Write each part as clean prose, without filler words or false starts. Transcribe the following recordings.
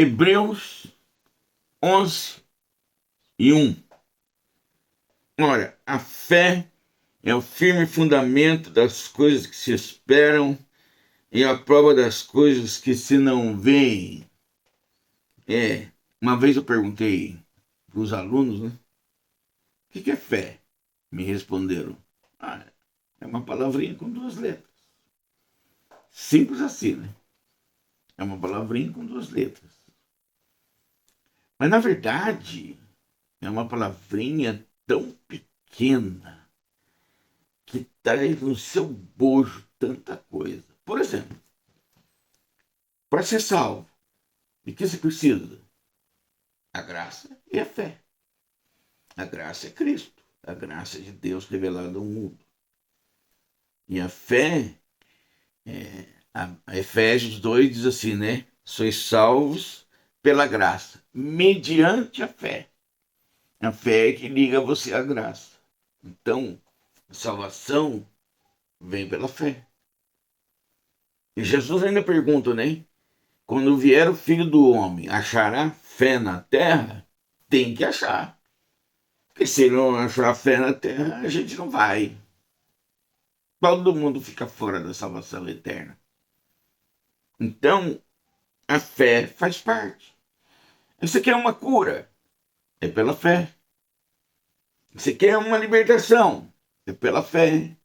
Hebreus 11:1. Ora, a fé é o firme fundamento das coisas que se esperam e a prova das coisas que se não veem. Uma vez eu perguntei para os alunos, né? O que é fé? Me responderam. É uma palavrinha com duas letras. Simples assim, né? É uma palavrinha com duas letras. Mas, na verdade, é uma palavrinha tão pequena que traz no seu bojo tanta coisa. Por exemplo, para ser salvo, de que se precisa? A graça e a fé. A graça é Cristo. A graça de Deus revelada ao mundo. E a fé, a Efésios 2 diz assim, né? Sois salvos pela graça, mediante a fé. A fé é que liga você à graça. Então, a salvação vem pela fé. E Jesus ainda pergunta, né? Quando vier o Filho do Homem, achará fé na terra? Tem que achar. Porque se não achar fé na terra, a gente não vai. Todo mundo fica fora da salvação eterna. Então, a fé faz parte. Você quer uma cura? É pela fé. Você quer uma libertação? É pela fé.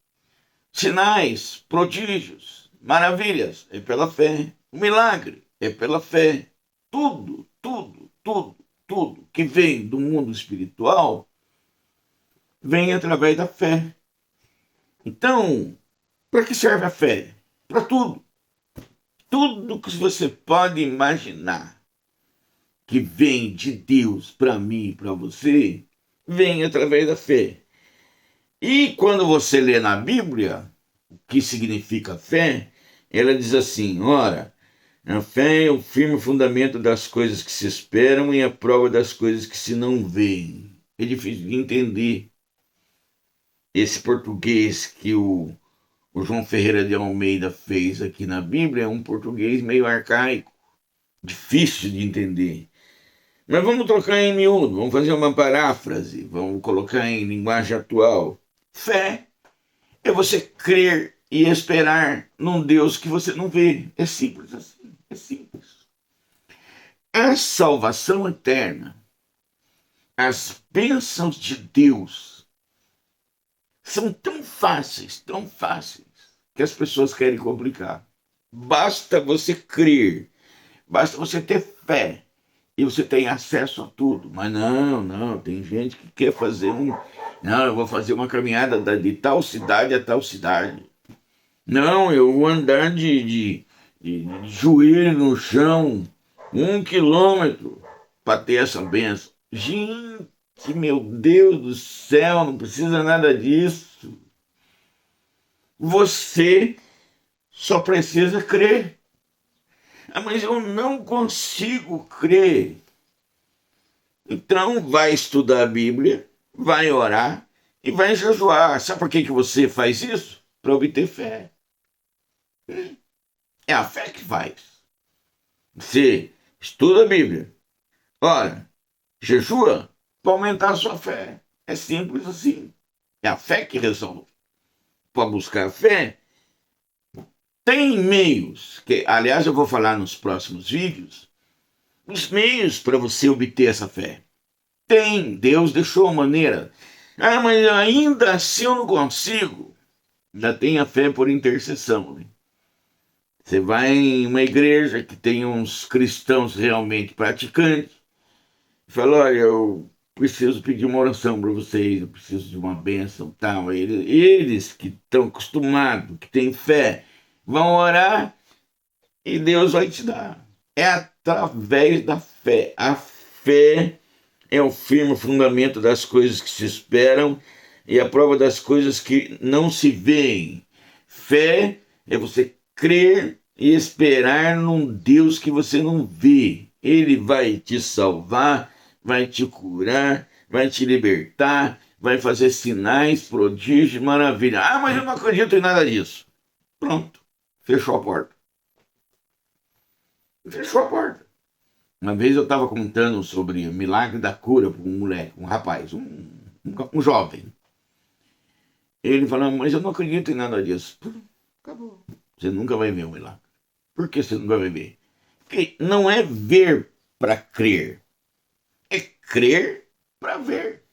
Sinais, prodígios, maravilhas, é pela fé. O milagre é pela fé. Tudo, tudo, tudo, tudo que vem do mundo espiritual vem através da fé. Então, para que serve a fé? Para tudo. Tudo que você pode imaginar que vem de Deus para mim e para você, vem através da fé. E quando você lê na Bíblia o que significa fé, ela diz assim: ora, a fé é o firme fundamento das coisas que se esperam e a prova das coisas que se não veem. É difícil de entender esse português que o João Ferreira de Almeida fez aqui na Bíblia, é um português meio arcaico, difícil de entender. Mas vamos trocar em miúdo, vamos fazer uma paráfrase, vamos colocar em linguagem atual. Fé é você crer e esperar num Deus que você não vê. É simples assim, é simples. A salvação eterna, as bênçãos de Deus são tão fáceis, que as pessoas querem complicar. Basta você crer, basta você ter fé e você tem acesso a tudo. Mas não, tem gente que quer fazer Não, eu vou fazer uma caminhada de tal cidade a tal cidade. Não, eu vou andar de joelho no chão 1 quilômetro para ter essa benção. Gente, meu Deus do céu, não precisa nada disso. Você só precisa crer. Mas eu não consigo crer. Então vai estudar a Bíblia, vai orar e vai jejuar. Sabe por que você faz isso? Para obter fé. É a fé que faz. Você estuda a Bíblia, ora, jejua para aumentar a sua fé. É simples assim. É a fé que resolve. Para buscar fé, tem meios, que aliás eu vou falar nos próximos vídeos, os meios para você obter essa fé. Tem, Deus deixou a maneira. Mas ainda assim eu não consigo. Ainda tem a fé por intercessão. Né? Você vai em uma igreja que tem uns cristãos realmente praticantes e fala: olha, eu preciso pedir uma oração para vocês, eu preciso de uma bênção tal. Eles que estão acostumados, que têm fé, vão orar e Deus vai te dar. É através da fé. A fé é o firme fundamento das coisas que se esperam e a prova das coisas que não se veem. Fé é você crer e esperar num Deus que você não vê. Ele vai te salvar, vai te curar, vai te libertar, vai fazer sinais, prodígios, maravilha. Mas eu não acredito em nada disso. Pronto, fechou a porta. Fechou a porta. Uma vez eu estava contando sobre o milagre da cura para um moleque, um rapaz, um jovem. Ele falou, mas eu não acredito em nada disso. Acabou. Você nunca vai ver um milagre. Por que você nunca vai ver? Porque não é ver para crer, é crer para ver.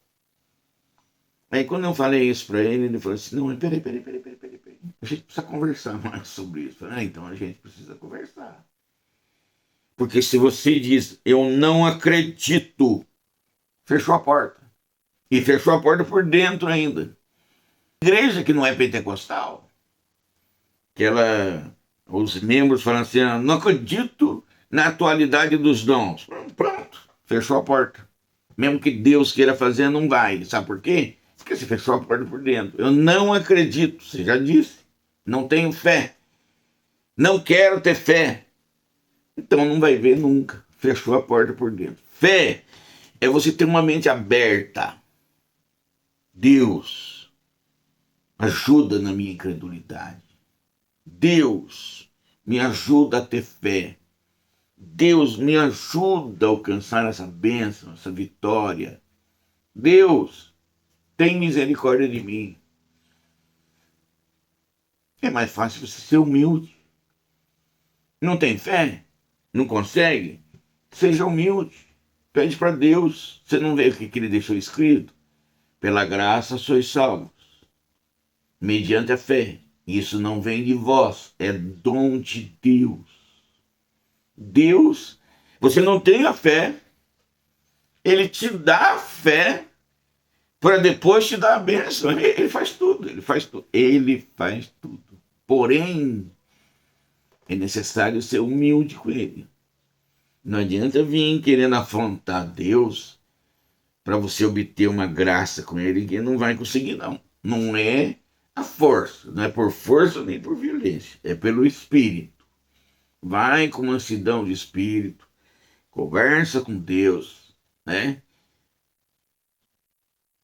Aí quando eu falei isso para ele, ele falou assim, não, peraí. A gente precisa conversar mais sobre isso. Então a gente precisa conversar. Porque se você diz, eu não acredito, fechou a porta. E fechou a porta por dentro ainda. Igreja que não é pentecostal, que os membros falam assim, não acredito na atualidade dos dons. Pronto, fechou a porta. Mesmo que Deus queira fazer, não vai. Sabe por quê? Porque você fechou a porta por dentro. Eu não acredito, você já disse. Não tenho fé. Não quero ter fé. Então não vai ver nunca. Fechou a porta por dentro. Fé é você ter uma mente aberta. Deus, ajuda na minha incredulidade. Deus, me ajuda a ter fé. Deus, me ajuda a alcançar essa bênção, essa vitória. Deus, tem misericórdia de mim. É mais fácil você ser humilde. Não tem fé? Não consegue? Seja humilde. Pede para Deus. Você não vê o que ele deixou escrito? Pela graça sois salvos, mediante a fé. Isso não vem de vós, é dom de Deus. Deus, você não tem a fé, ele te dá a fé para depois te dar a bênção. Ele faz tudo, ele faz tudo. Ele faz tudo. Porém, é necessário ser humilde com ele. Não adianta vir querendo afrontar Deus para você obter uma graça com ele, que não vai conseguir, não. Não é a força, não é por força nem por violência, é pelo Espírito. Vai com mansidão de espírito, conversa com Deus, né?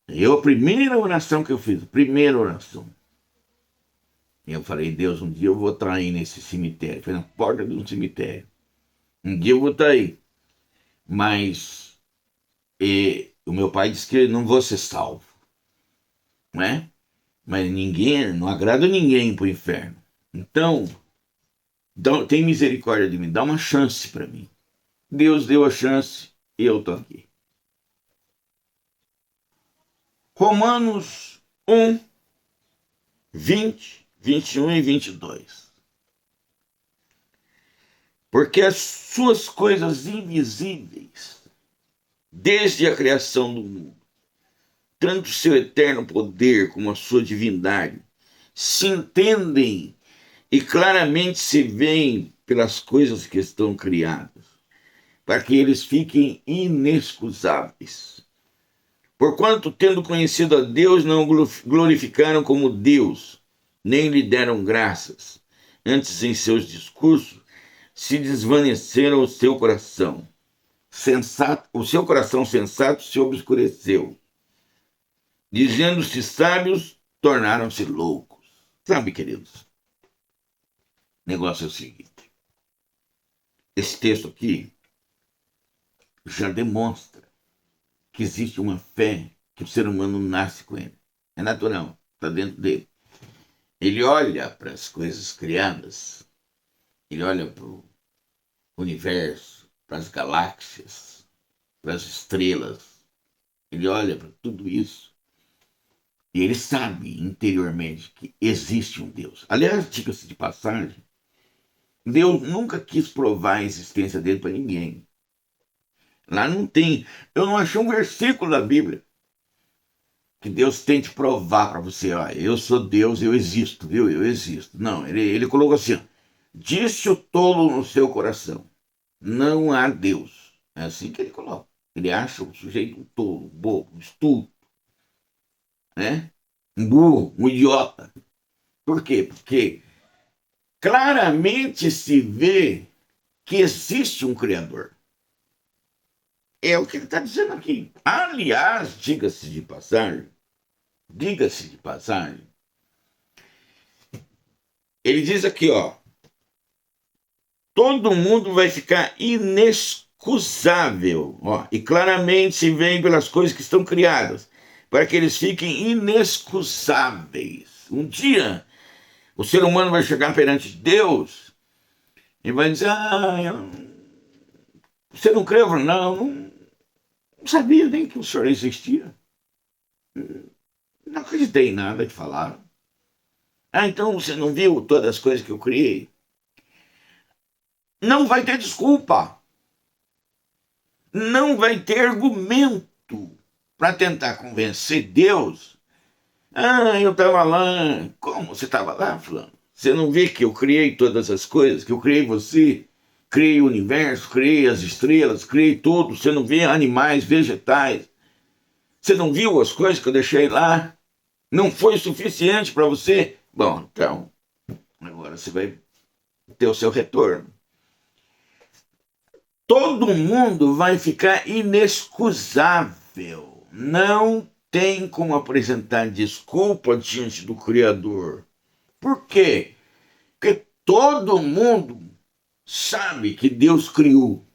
A primeira oração que eu fiz, eu falei, Deus, um dia eu vou estar aí nesse cemitério, foi na porta de um cemitério. Um dia eu vou estar aí, mas o meu pai disse que eu não vou ser salvo, né? Mas ninguém, não agrada ninguém para o inferno. Então, tem misericórdia de mim, dá uma chance para mim. Deus deu a chance e eu estou aqui. Romanos 1, 20, 21 e 22. Porque as suas coisas invisíveis, desde a criação do mundo, tanto o seu eterno poder como a sua divindade, se entendem e claramente se veem pelas coisas que estão criadas, para que eles fiquem inexcusáveis. Porquanto, tendo conhecido a Deus, não o glorificaram como Deus, nem lhe deram graças. Antes, em seus discursos, se desvaneceram o seu coração. O seu coração sensato se obscureceu. Dizendo-se sábios, tornaram-se loucos. Sabe, queridos, o negócio é o seguinte. Esse texto aqui já demonstra que existe uma fé que o ser humano nasce com ele. É natural, está dentro dele. Ele olha para as coisas criadas, ele olha para o universo, para as galáxias, para as estrelas, ele olha para tudo isso e ele sabe interiormente que existe um Deus. Aliás, diga-se de passagem, Deus nunca quis provar a existência dele para ninguém. Lá não tem. Eu não achei um versículo da Bíblia que Deus tente provar para você, ó, eu sou Deus, eu existo, viu? Eu existo. Não, ele colocou assim, ó, disse o tolo no seu coração, não há Deus. É assim que ele coloca. Ele acha o sujeito um tolo, um bobo, um estúpido, né? Um burro, um idiota. Por quê? Porque claramente se vê que existe um Criador. É o que ele está dizendo aqui. Aliás, diga-se de passagem, ele diz aqui, ó, todo mundo vai ficar inexcusável inexcusável, ó, e claramente se vê pelas coisas que estão criadas, para que eles fiquem inexcusáveis. Um dia, o ser humano vai chegar perante Deus e vai dizer: você não crê? Não sabia nem que o senhor existia. Não acreditei em nada que falaram. Então você não viu todas as coisas que eu criei? Não vai ter desculpa. Não vai ter argumento para tentar convencer Deus. Eu estava lá. Como você estava lá, fulano? Você não vê que eu criei todas as coisas? Que eu criei você? Criei o universo, criei as estrelas, criei tudo. Você não vê animais, vegetais? Você não viu as coisas que eu deixei lá? Não foi suficiente para você? Bom, então, agora você vai ter o seu retorno. Todo mundo vai ficar inexcusável. Não tem como apresentar desculpa diante do Criador. Por quê? Porque todo mundo sabe que Deus criou.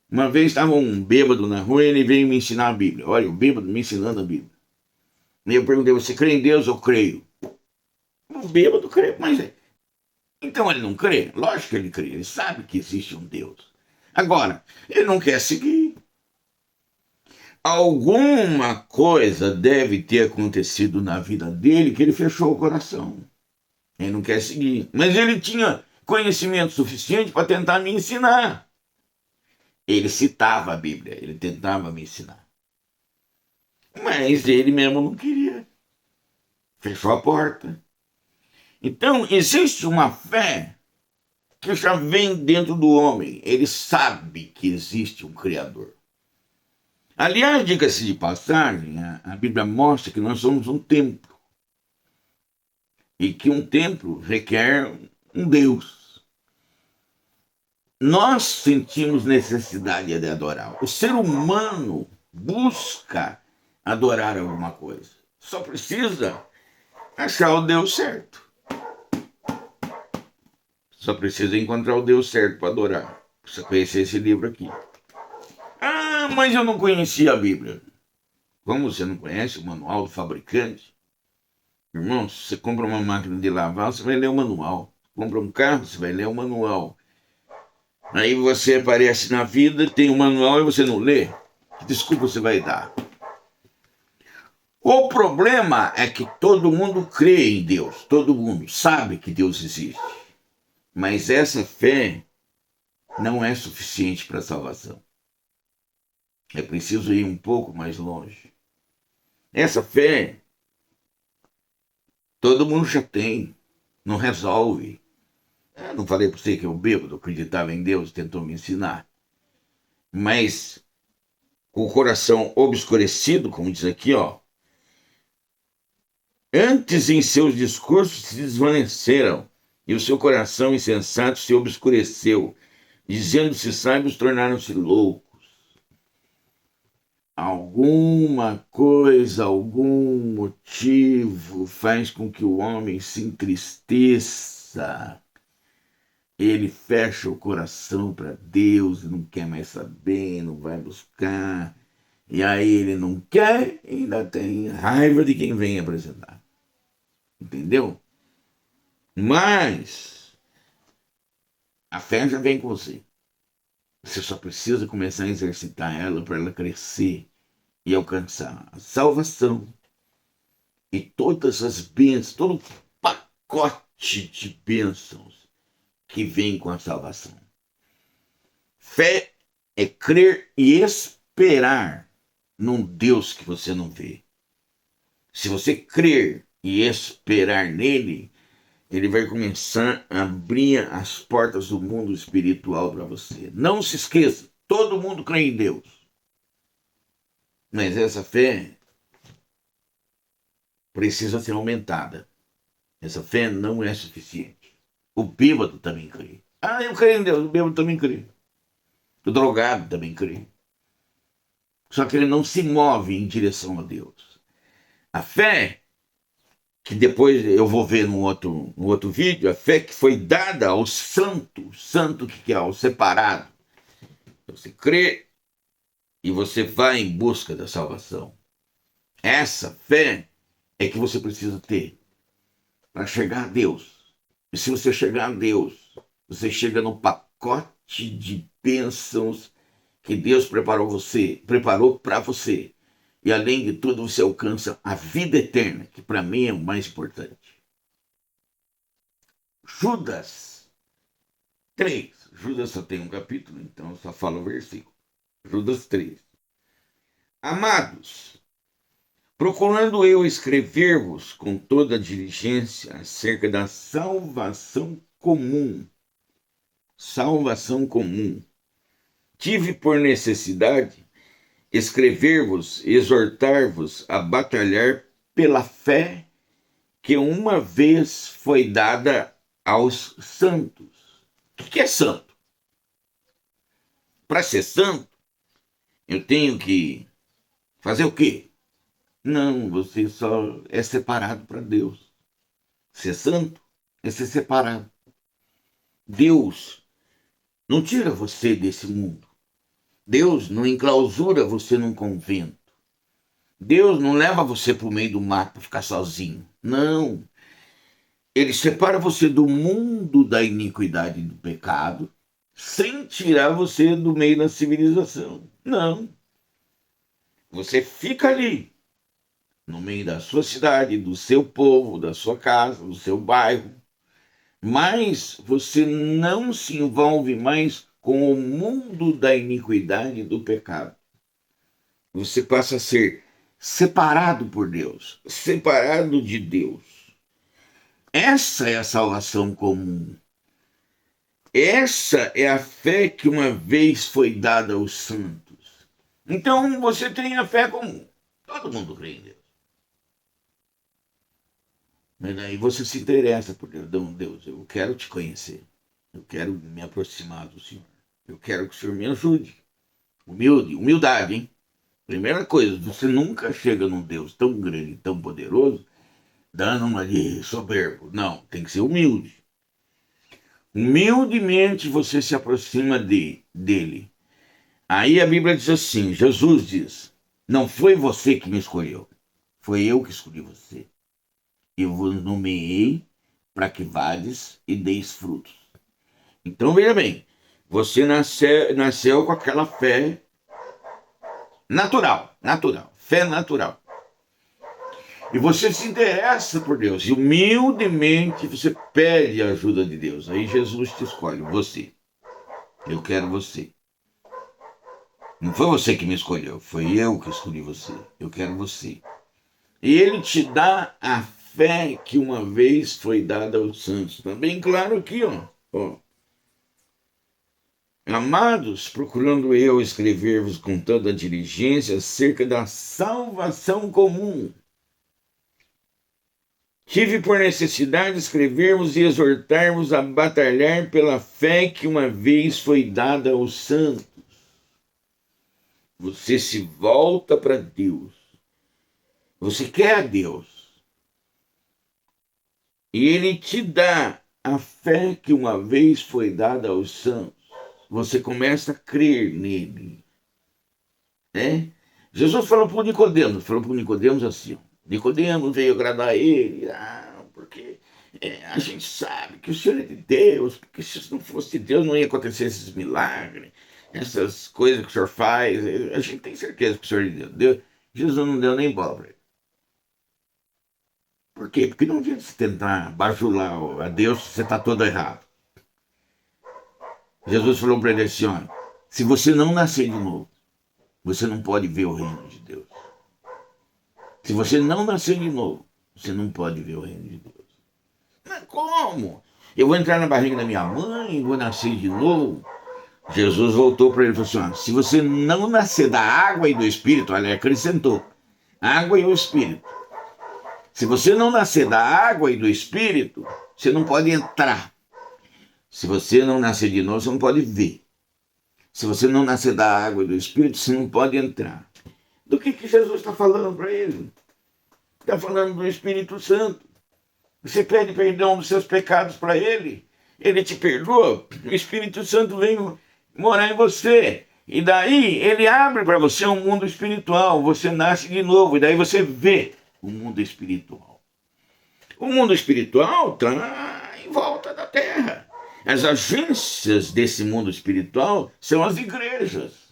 Uma vez estava um bêbado na rua e ele veio me ensinar a Bíblia. Olha, o bêbado me ensinando a Bíblia. E eu perguntei: você crê em Deus? Eu creio. O bêbado crê, mas então ele não crê? Lógico que ele crê, ele sabe que existe um Deus. Agora, ele não quer seguir. Alguma coisa deve ter acontecido na vida dele que ele fechou o coração. Ele não quer seguir. Mas ele tinha conhecimento suficiente para tentar me ensinar. Ele citava a Bíblia, ele tentava me ensinar. Mas ele mesmo não queria. Fechou a porta. Então, existe uma fé que já vem dentro do homem. Ele sabe que existe um Criador. Aliás, diga-se de passagem, a Bíblia mostra que nós somos um templo. E que um templo requer um Deus. Nós sentimos necessidade de adorar. O ser humano busca adorar alguma coisa. Só precisa achar o Deus certo. Só precisa encontrar o Deus certo para adorar. Precisa conhecer esse livro aqui. Mas eu não conhecia a Bíblia. Como você não conhece o manual do fabricante? Irmão, se você compra uma máquina de lavar, você vai ler o manual. Compra um carro, você vai ler o manual. Aí você aparece na vida, tem um manual e você não lê. Que desculpa você vai dar? O problema é que todo mundo crê em Deus. Todo mundo sabe que Deus existe. Mas essa fé não é suficiente para a salvação. É preciso ir um pouco mais longe. Essa fé, todo mundo já tem. Não resolve. Eu não falei para você que eu bêbado acreditava em Deus, tentou me ensinar. Mas com o coração obscurecido, como diz aqui, ó. Antes em seus discursos se desvaneceram, e o seu coração insensato se obscureceu. Dizendo-se sábios, tornaram-se loucos. Alguma coisa, algum motivo faz com que o homem se entristeça. Ele fecha o coração para Deus e não quer mais saber, não vai buscar. E aí ele não quer e ainda tem raiva de quem vem apresentar. Entendeu? Mas a fé já vem com você. Você só precisa começar a exercitar ela para ela crescer e alcançar a salvação e todas as bênçãos, todo o pacote de bênçãos que vem com a salvação. Fé é crer e esperar num Deus que você não vê. Se você crer e esperar nele, ele vai começar a abrir as portas do mundo espiritual para você. Não se esqueça, todo mundo crê em Deus. Mas essa fé precisa ser aumentada. Essa fé não é suficiente. O bêbado também crê. Eu creio em Deus, o bêbado também crê. O drogado também crê. Só que ele não se move em direção a Deus. A fé, que depois eu vou ver no outro vídeo, a fé que foi dada ao santo, santo que é o separado. Você crê e você vai em busca da salvação. Essa fé é que você precisa ter para chegar a Deus. E se você chegar a Deus, você chega no pacote de bênçãos que Deus preparou para você. E além de tudo, você alcança a vida eterna, que para mim é o mais importante. Judas 3. Judas só tem um capítulo, então só fala o versículo. Judas 3. Amados, procurando eu escrever-vos com toda a diligência acerca da salvação comum. Salvação comum. Tive por necessidade escrever-vos, exortar-vos a batalhar pela fé que uma vez foi dada aos santos. O que é santo? Para ser santo, eu tenho que fazer o quê? Não, você só é separado para Deus. Ser santo é ser separado. Deus não tira você desse mundo. Deus não enclausura você num convento. Deus não leva você para o meio do mato para ficar sozinho. Não. Ele separa você do mundo da iniquidade e do pecado, sem tirar você do meio da civilização. Não. Você fica ali, no meio da sua cidade, do seu povo, da sua casa, do seu bairro. Mas você não se envolve mais com o mundo da iniquidade e do pecado. Você passa a ser separado por Deus, separado de Deus. Essa é a salvação comum. Essa é a fé que uma vez foi dada aos santos. Então você tem a fé comum. Todo mundo crê em Deus. Mas aí você se interessa por Deus. Não, Deus, eu quero te conhecer. Eu quero me aproximar do Senhor. Eu quero que o Senhor me ajude. Humildade, hein? Primeira coisa, você nunca chega num Deus tão grande, tão poderoso, dando uma de soberbo. Não, tem que ser humilde. Humildemente você se aproxima dele. Aí a Bíblia diz assim, Jesus diz, não foi você que me escolheu, foi eu que escolhi você. Eu vos nomeei para que vades e deis frutos. Então veja bem, você nasceu com aquela fé natural, fé natural. E você se interessa por Deus. E humildemente você pede a ajuda de Deus. Aí Jesus te escolhe, você. Eu quero você. Não foi você que me escolheu, foi eu que escolhi você. Eu quero você. E ele te dá a fé que uma vez foi dada aos santos. Está bem claro aqui, ó. Amados, procurando eu escrever-vos com toda a diligência acerca da salvação comum. Tive por necessidade escrever-vos e exortar-vos a batalhar pela fé que uma vez foi dada aos santos. Você se volta para Deus. Você quer a Deus. E Ele te dá a fé que uma vez foi dada aos santos. Você começa a crer nele. Né? Jesus falou para o Nicodemos assim, Nicodemos veio agradar ele, porque a gente sabe que o Senhor é de Deus, porque se não fosse de Deus não ia acontecer esses milagres, essas coisas que o Senhor faz, a gente tem certeza que o Senhor é de Deus. Jesus não deu nem bola para ele. Por quê? Porque não adianta você tentar bajular a Deus se você está todo errado. Jesus falou para ele assim, olha, se você não nascer de novo, você não pode ver o reino de Deus. Se você não nascer de novo, você não pode ver o reino de Deus. Mas como? Eu vou entrar na barriga da minha mãe, vou nascer de novo? Jesus voltou para ele e falou assim, se você não nascer da água e do Espírito, olha, acrescentou, água e o Espírito. Se você não nascer da água e do Espírito, você não pode entrar. Se você não nascer de novo, você não pode ver. Se você não nascer da água e do Espírito, você não pode entrar. Do que Jesus está falando para ele? Está falando do Espírito Santo. Você pede perdão dos seus pecados para ele. Ele te perdoa. O Espírito Santo vem morar em você. E daí ele abre para você um mundo espiritual, você nasce de novo, e daí você vê o mundo espiritual. O mundo espiritual está em volta da Terra. As agências desse mundo espiritual são as igrejas.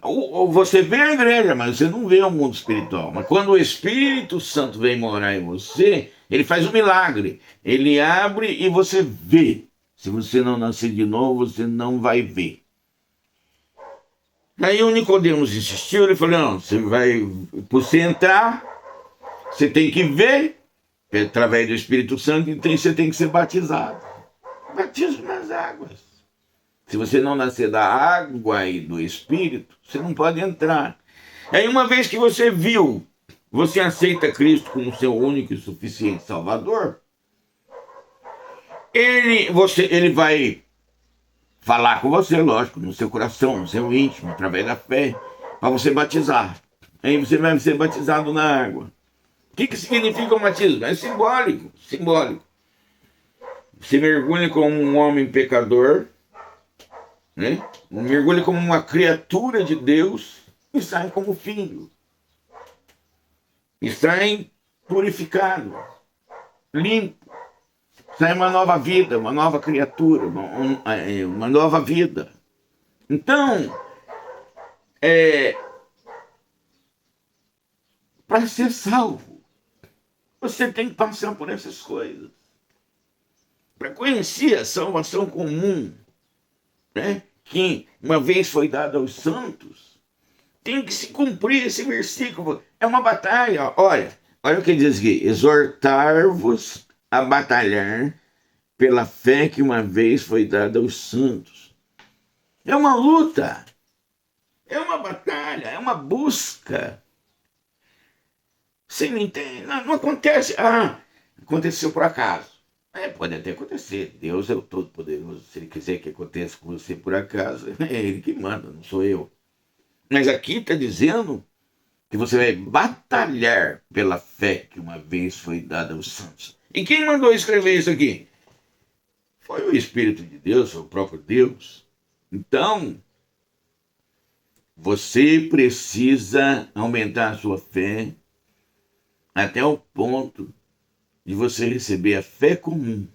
Ou você vê a igreja, mas você não vê o mundo espiritual. Mas quando o Espírito Santo vem morar em você, ele faz um milagre. Ele abre e você vê. Se você não nascer de novo, você não vai ver. Aí o Nicodemos insistiu, ele falou, não, para você entrar, você tem que ver, através do Espírito Santo, então você tem que ser batizado. Batismo nas águas. Se você não nascer da água e do Espírito, você não pode entrar. Aí uma vez que você viu, você aceita Cristo como seu único e suficiente Salvador, ele vai falar com você, lógico, no seu coração, no seu íntimo, através da fé, para você batizar. Aí você vai ser batizado na água. O que significa o batismo? É simbólico, simbólico. Você mergulha como um homem pecador, né? Mergulha como uma criatura de Deus e sai como filho. E sai purificado, limpo. Sai uma nova vida, uma nova criatura, uma nova vida. Então, para ser salvo, você tem que passar por essas coisas. Para conhecer a salvação comum, né, que uma vez foi dada aos santos, tem que se cumprir esse versículo. É uma batalha. Olha o que diz aqui: exortar-vos a batalhar pela fé que uma vez foi dada aos santos. É uma luta, é uma batalha, é uma busca. Você não entende? Não acontece. Aconteceu por acaso. Pode até acontecer. Deus é o Todo-Poderoso. Se Ele quiser que aconteça com você por acaso, é Ele que manda, não sou eu. Mas aqui está dizendo que você vai batalhar pela fé que uma vez foi dada aos santos. E quem mandou escrever isso aqui? Foi o Espírito de Deus, foi o próprio Deus. Então, você precisa aumentar a sua fé até o ponto de você receber a fé comum,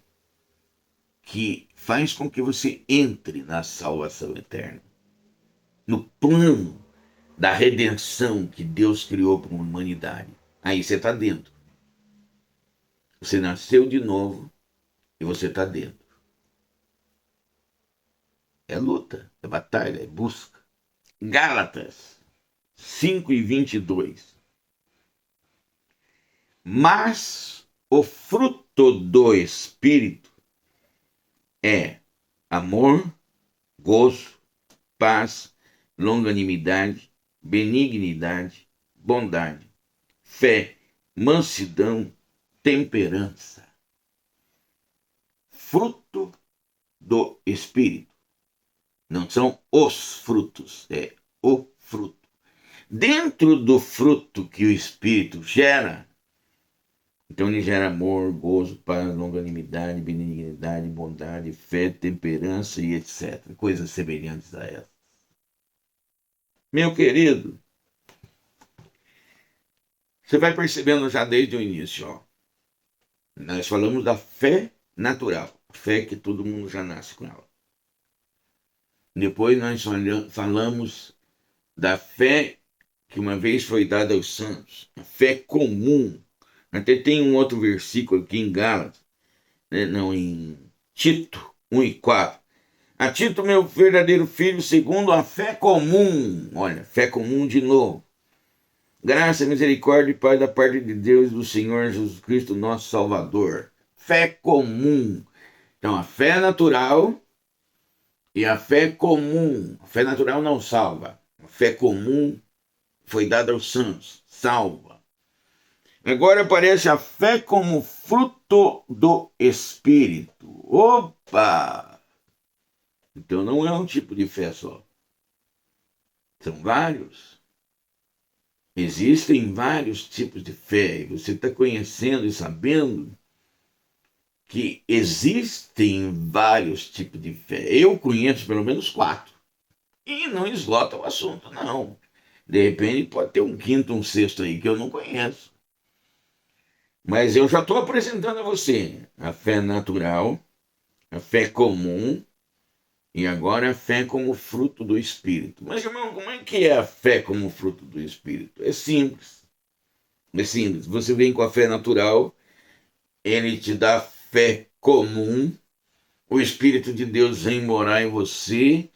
que faz com que você entre na salvação eterna, no plano da redenção que Deus criou para a humanidade. Aí você está dentro. Você nasceu de novo e você está dentro. É luta, é batalha, é busca. Gálatas 5:22. Mas o fruto do Espírito é amor, gozo, paz, longanimidade, benignidade, bondade, fé, mansidão, temperança. Fruto do Espírito. Não são os frutos, é o fruto. Dentro do fruto que o Espírito gera, então ele gera amor, gozo, paz, longanimidade, benignidade, bondade, fé, temperança e etc. Coisas semelhantes a essas. Meu querido, você vai percebendo já desde o início, ó. Nós falamos da fé natural, fé que todo mundo já nasce com ela. Depois nós falamos da fé que uma vez foi dada aos santos, a fé comum. Até tem um outro versículo aqui em Gálatas, né? Não, em Tito 1:4. A Tito, meu verdadeiro filho, segundo a fé comum. Olha, fé comum de novo. Graça, misericórdia e paz da parte de Deus e do Senhor Jesus Cristo, nosso Salvador. Fé comum. Então, a fé natural e a fé comum. A fé natural não salva. A fé comum foi dada aos santos, salva. Agora aparece a fé como fruto do Espírito. Opa! Então não é um tipo de fé só. São vários. Existem vários tipos de fé. E você está conhecendo e sabendo que existem vários tipos de fé. Eu conheço pelo menos 4. E não esgota o assunto, não. De repente pode ter um quinto, um sexto aí que eu não conheço. Mas eu já estou apresentando a você a fé natural, a fé comum e agora a fé como fruto do Espírito. Mas, irmão, como é que é a fé como fruto do Espírito? É simples. É simples. Você vem com a fé natural, ele te dá fé comum, o Espírito de Deus vem morar em você,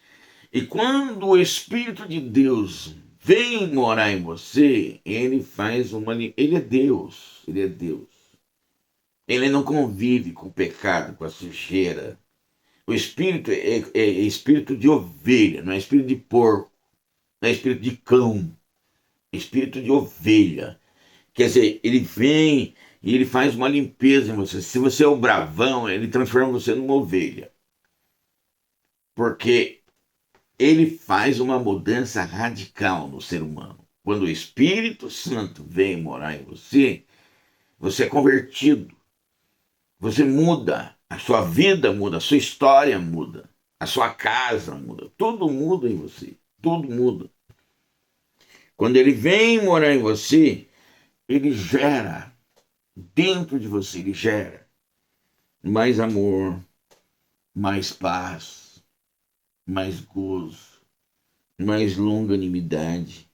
e quando o Espírito de Deus vem morar em você, ele faz uma. Ele é Deus. Ele é Deus. Ele não convive com o pecado, com a sujeira. O espírito é espírito de ovelha, não é espírito de porco, não é espírito de cão, é espírito de ovelha. Quer dizer, ele vem e ele faz uma limpeza em você. Se você é o bravão, ele transforma você numa ovelha. Porque ele faz uma mudança radical no ser humano. Quando o Espírito Santo vem morar em você, você é convertido. Você muda, a sua vida muda, a sua história muda, a sua casa muda, tudo muda em você, tudo muda. Quando ele vem morar em você, ele gera, dentro de você, ele gera mais amor, mais paz, mais gozo, mais longanimidade,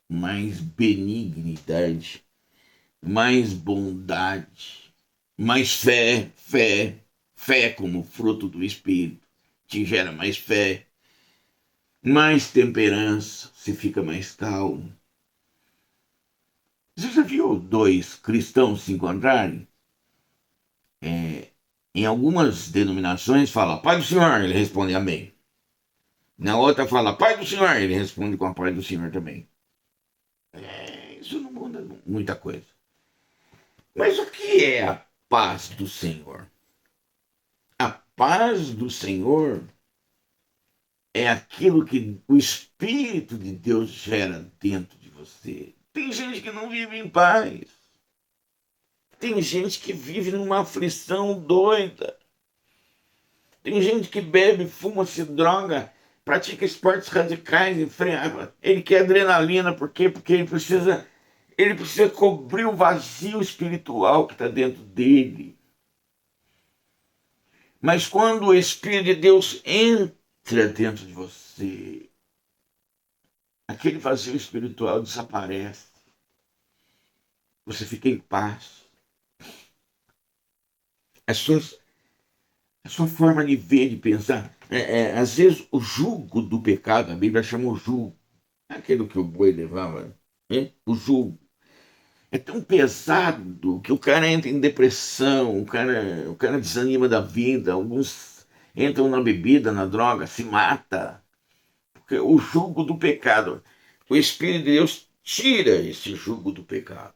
mais benignidade, mais bondade, mais fé como fruto do Espírito, te gera mais fé, mais temperança, você fica mais calmo. Você já viu dois cristãos se encontrarem? Em algumas denominações fala Pai do Senhor, ele responde Amém. Na outra fala Pai do Senhor, ele responde com a Pai do Senhor também. Isso não muda muita coisa. Mas o que é a paz do Senhor? A paz do Senhor é aquilo que o Espírito de Deus gera dentro de você. Tem gente que não vive em paz. Tem gente que vive numa aflição doida. Tem gente que bebe, fuma, se droga, pratica esportes radicais, ele quer adrenalina, por quê? Porque ele precisa cobrir o vazio espiritual que está dentro dele. Mas quando o Espírito de Deus entra dentro de você, aquele vazio espiritual desaparece. Você fica em paz. A sua forma de ver, de pensar. Às vezes o jugo do pecado, a Bíblia chama o jugo, aquilo que o boi levava, né? O jugo. É tão pesado que o cara entra em depressão, o cara desanima da vida, alguns entram na bebida, na droga, se mata. Porque o jugo do pecado, o Espírito de Deus tira esse jugo do pecado.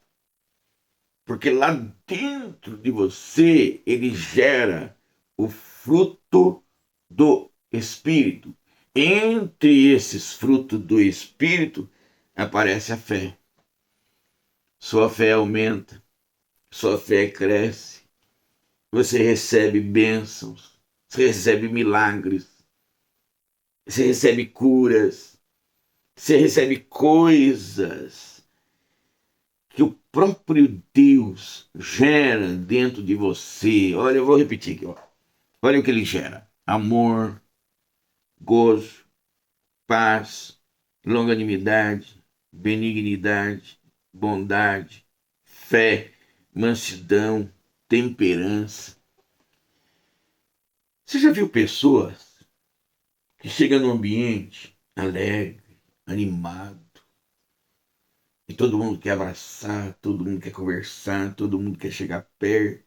Porque lá dentro de você, ele gera o fruto do Espírito. Entre esses frutos do Espírito aparece a fé. Sua fé aumenta, sua fé cresce, você recebe bênçãos, você recebe milagres, você recebe curas, você recebe coisas que o próprio Deus gera dentro de você. Olha, eu vou repetir aqui. Ó. Olha o que ele gera: amor, gozo, paz, longanimidade, benignidade, bondade, fé, mansidão, temperança. Você já viu pessoas que chegam num ambiente alegre, animado, e todo mundo quer abraçar, todo mundo quer conversar, todo mundo quer chegar perto?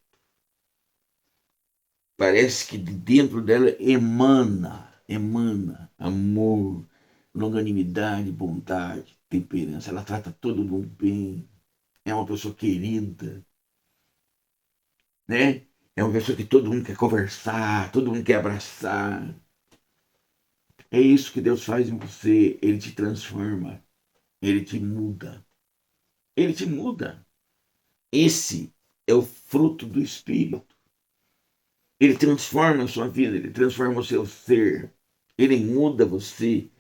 Parece que de dentro dela emana amor, longanimidade, bondade, temperança. Ela trata todo mundo bem, é uma pessoa querida, né? É uma pessoa que todo mundo quer conversar, todo mundo quer abraçar. É isso que Deus faz em você. Ele te transforma, ele te muda. Ele te muda. Esse é o fruto do Espírito. Ele transforma a sua vida, ele transforma o seu ser. Ele muda você.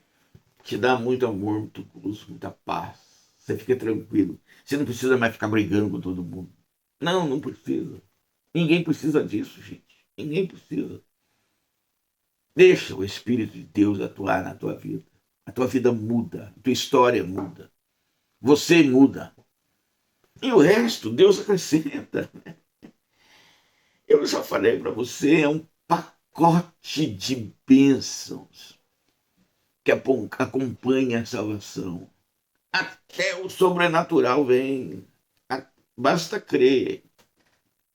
te dá muito amor, muito luz, muita paz. Você fica tranquilo. Você não precisa mais ficar brigando com todo mundo. Não, não precisa. Ninguém precisa disso, gente. Ninguém precisa. Deixa o Espírito de Deus atuar na tua vida. A tua vida muda, a tua história muda. Você muda. E o resto, Deus acrescenta. Eu já falei para você, é um pacote de bênçãos que acompanha a salvação. Até o sobrenatural vem. Basta crer.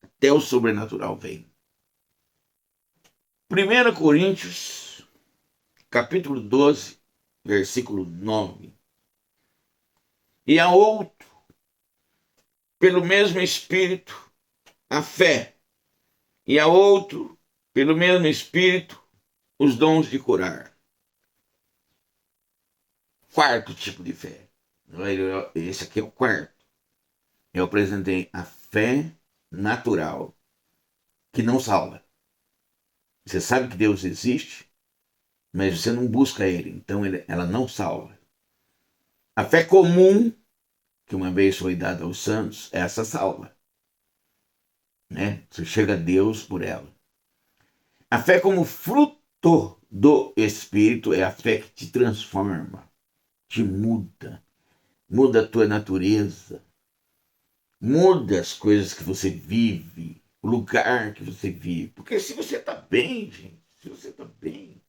Até o sobrenatural vem. 1 Coríntios, capítulo 12, versículo 9. E há outro, pelo mesmo Espírito, a fé. E há outro, pelo mesmo Espírito, os dons de curar. Quarto tipo de fé. Esse aqui é o quarto. Eu apresentei a fé natural, que não salva. Você sabe que Deus existe, mas você não busca Ele, então ela não salva. A fé comum, que uma vez foi dada aos santos, essa salva. Né? Você chega a Deus por ela. A fé como fruto do Espírito é a fé que te transforma, te muda, muda a tua natureza, muda as coisas que você vive, o lugar que você vive. Porque se você está bem, gente, se você está bem,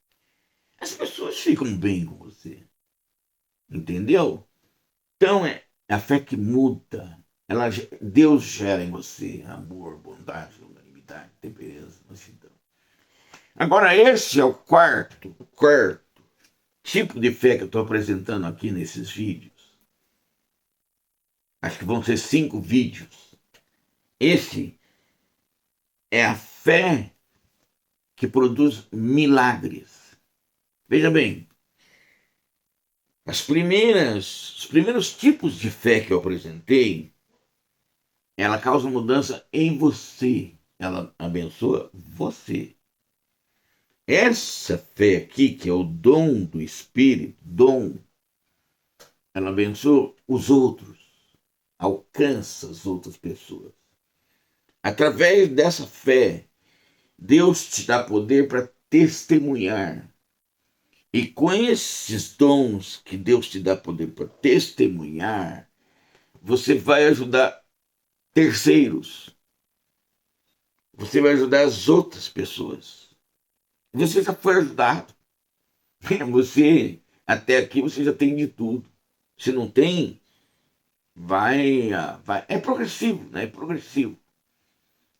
as pessoas ficam bem com você. Entendeu? Então é a fé que muda. Deus gera em você amor, bondade, longanimidade, temperança, mansidão. Agora, esse é o quarto tipo de fé que eu estou apresentando aqui nesses vídeos. Acho que vão ser 5 vídeos. Esse é a fé que produz milagres. Veja bem, os primeiros tipos de fé que eu apresentei, ela causa mudança em você. Ela abençoa você. Essa fé aqui, que é o dom do Espírito, ela abençoa os outros, alcança as outras pessoas. Através dessa fé, Deus te dá poder para testemunhar. E com esses dons que Deus te dá poder para testemunhar, você vai ajudar terceiros. Você vai ajudar as outras pessoas. Você já foi ajudado. Você, até aqui, você já tem de tudo. Se não tem, vai. É progressivo, né? É progressivo.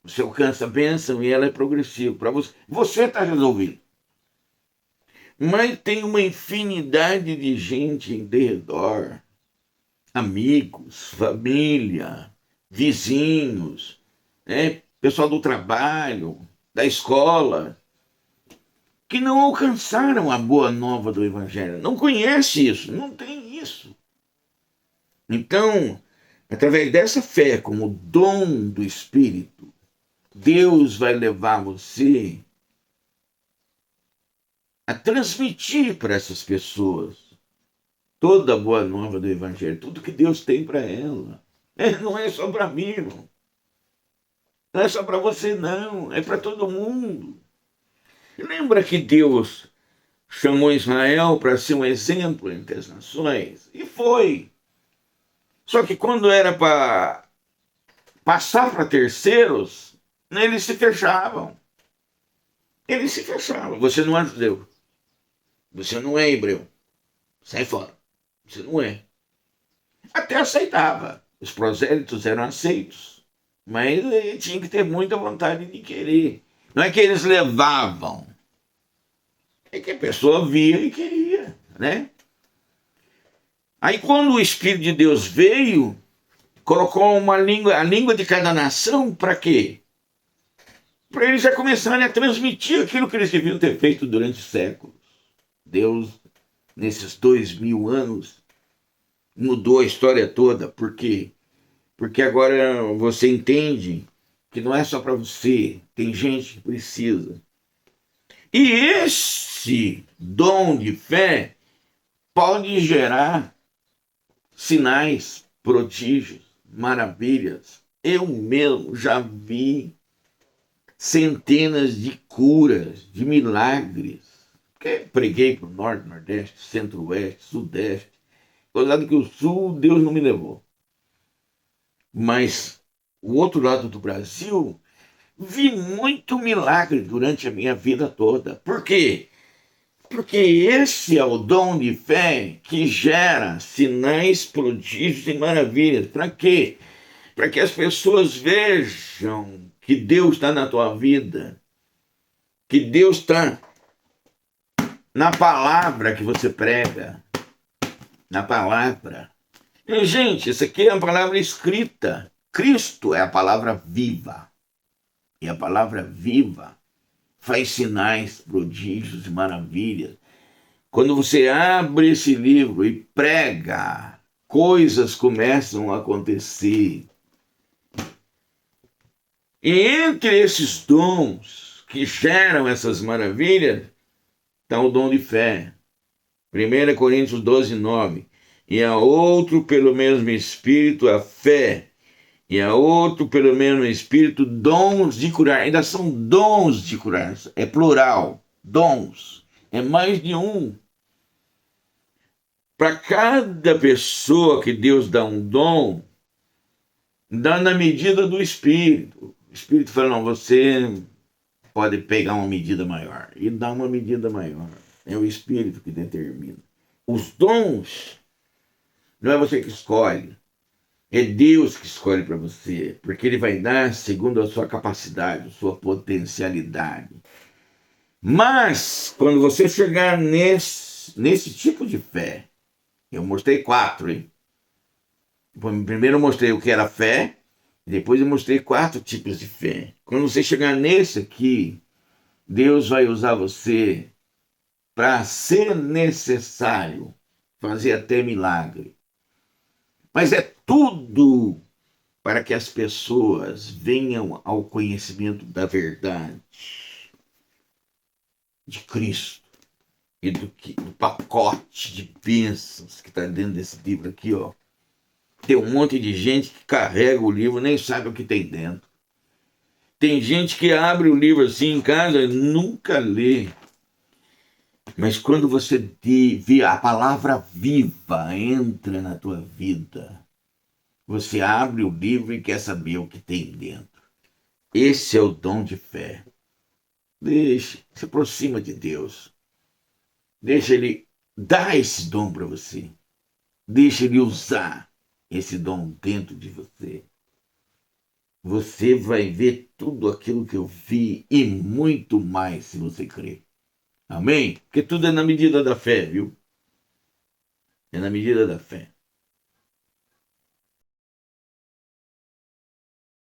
Você alcança a bênção e ela é progressiva. Para você, você está resolvido. Mas tem uma infinidade de gente em redor. Amigos, família, vizinhos, né? Pessoal do trabalho, da escola, que não alcançaram a boa nova do Evangelho. Não conhece isso, não tem isso. Então, através dessa fé, como dom do Espírito, Deus vai levar você a transmitir para essas pessoas toda a boa nova do Evangelho, tudo que Deus tem para ela. Não é só para mim, irmão. Não é só para você, não. É para todo mundo. Lembra que Deus chamou Israel para ser um exemplo entre as nações? E foi. Só que quando era para passar para terceiros, eles se fechavam. Eles se fechavam. Você não é judeu. Você não é hebreu. Sai fora. Você não é. Até aceitava. Os prosélitos eram aceitos. Mas tinha que ter muita vontade de querer. Não é que eles levavam. É que a pessoa via e queria, né? Aí quando o Espírito de Deus veio, colocou a língua de cada nação, para quê? Para eles já começarem a transmitir aquilo que eles deviam ter feito durante séculos. Deus, nesses 2000 anos, mudou a história toda. Por quê? Porque agora você entende que não é só para você, tem gente que precisa. E esse dom de fé pode gerar sinais, prodígios, maravilhas. Eu mesmo já vi centenas de curas, de milagres. Porque preguei para o Norte, Nordeste, Centro-Oeste, Sudeste. Coisa que o Sul, Deus não me levou. Mas o outro lado do Brasil, vi muito milagre durante a minha vida toda. Por quê? Porque esse é o dom de fé que gera sinais, prodígios e maravilhas. Para quê? Para que as pessoas vejam que Deus está na tua vida, que Deus está na palavra que você prega, na palavra. E, gente, isso aqui é uma palavra escrita. Cristo é a palavra viva. E a palavra viva faz sinais, prodígios e maravilhas. Quando você abre esse livro e prega, coisas começam a acontecer. E entre esses dons que geram essas maravilhas, está o dom de fé. 1 Coríntios 12, 9. E a outro pelo mesmo Espírito a fé, e a outro pelo mesmo Espírito dons de curar. Ainda são dons de curar, é plural, dons, é mais de um. Para cada pessoa que Deus dá um dom, dá na medida do Espírito. O Espírito fala, não, você pode pegar uma medida maior, e dá uma medida maior. É o Espírito que determina. Os dons, não é você que escolhe, é Deus que escolhe para você, porque Ele vai dar segundo a sua capacidade, a sua potencialidade. Mas, quando você chegar nesse tipo de fé, eu mostrei 4, hein? Primeiro eu mostrei o que era fé, depois eu mostrei 4 tipos de fé. Quando você chegar nesse aqui, Deus vai usar você para ser necessário fazer até milagre. Mas é tudo para que as pessoas venham ao conhecimento da verdade de Cristo e do pacote de bênçãos que está dentro desse livro aqui, ó. Tem um monte de gente que carrega o livro, nem sabe o que tem dentro. Tem gente que abre o livro assim em casa e nunca lê. Mas quando você vê a palavra viva entra na tua vida, você abre o livro e quer saber o que tem dentro. Esse é o dom de fé. Se aproxima de Deus. Deixa Ele dar esse dom para você. Deixa Ele usar esse dom dentro de você. Você vai ver tudo aquilo que eu vi e muito mais se você crer. Amém? Porque tudo é na medida da fé, viu? É na medida da fé.